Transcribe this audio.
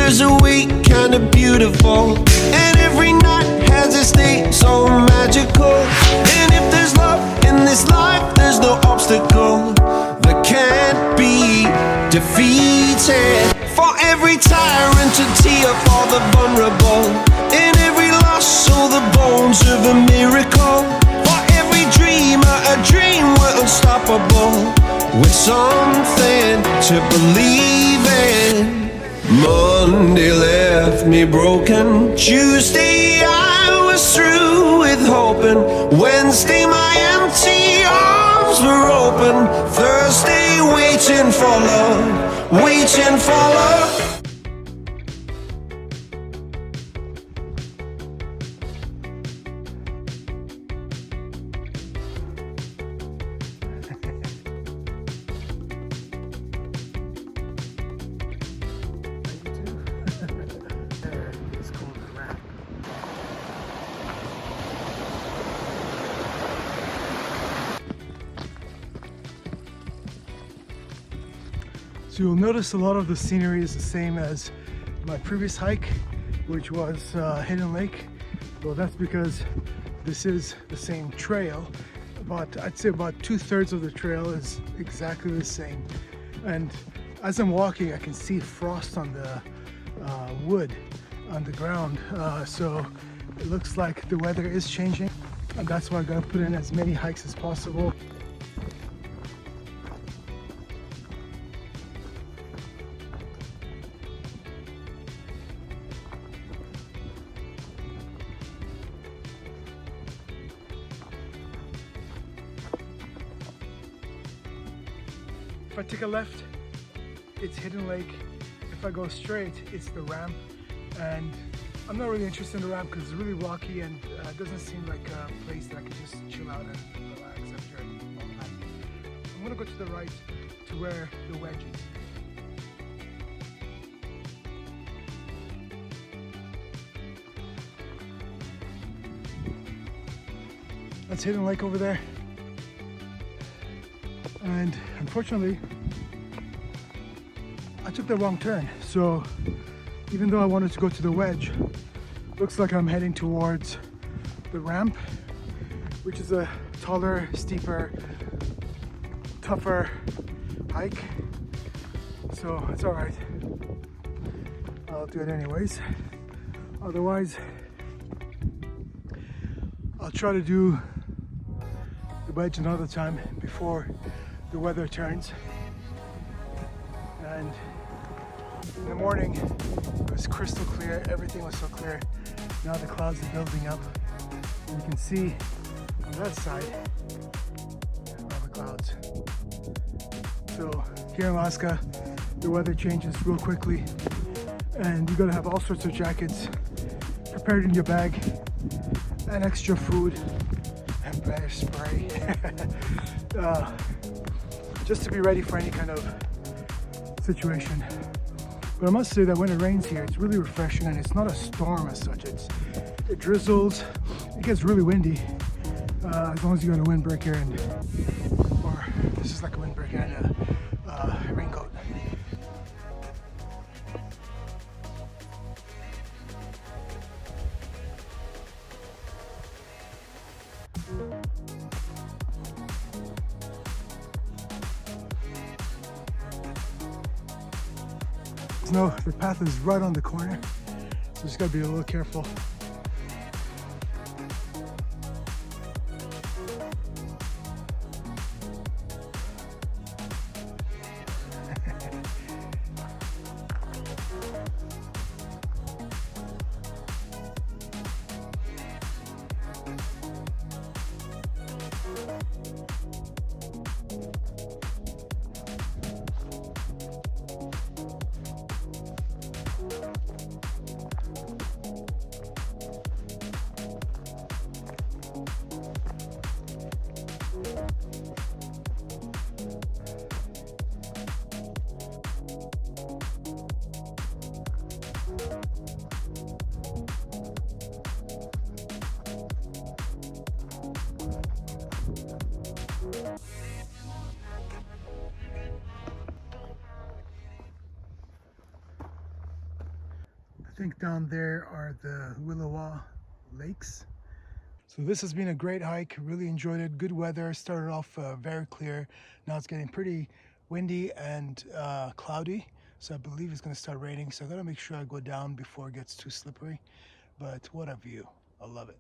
years a week, kinda beautiful. And every night has its day so magical. And if there's love in this life, there's no obstacle that can't be defeated. For every tyrant to tear for the vulnerable. In every loss, all the bones of a miracle. For every dreamer, a dream we're unstoppable. With something to believe in. Monday left me broken. Tuesday I was through with hoping. Wednesday my empty arms were open. Thursday waiting for love, waiting for love. So you'll notice a lot of the scenery is the same as my previous hike, which was Hidden Lake. Well, that's because this is the same trail, but I'd say about 2/3 of the trail is exactly the same. And as I'm walking, I can see frost on the wood on the ground. So it looks like the weather is changing, and that's why I gotta put in as many hikes as possible. If I take a left, it's Hidden Lake. If I go straight, it's the ramp. And I'm not really interested in the ramp because it's really rocky and it doesn't seem like a place that I can just chill out and relax after a long hike. I'm gonna go to the right to where the wedge is. That's Hidden Lake over there. And unfortunately, I took the wrong turn. So even though I wanted to go to the wedge, looks like I'm heading towards the ramp, which is a taller, steeper, tougher hike. So it's all right. I'll do it anyways. Otherwise, I'll try to do the wedge another time before the weather turns. And in the morning it was crystal clear, everything was so clear. Now the clouds are building up, and you can see on that side all the clouds. So here in Alaska, the weather changes real quickly, and you gotta have all sorts of jackets prepared in your bag, and extra food and bear spray. Just to be ready for any kind of situation. But I must say that when it rains here, it's really refreshing, and it's not a storm as such. It drizzles, it gets really windy, as long as you got a windbreaker or this is like a windbreaker and a raincoat. No, the path is right on the corner, so just gotta be a little careful. think down there are the Willowa Lakes. So this has been a great hike. Really enjoyed it. Good weather. Started off very clear. Now it's getting pretty windy and cloudy. So I believe it's going to start raining. So I got to make sure I go down before it gets too slippery. But what a view. I love it.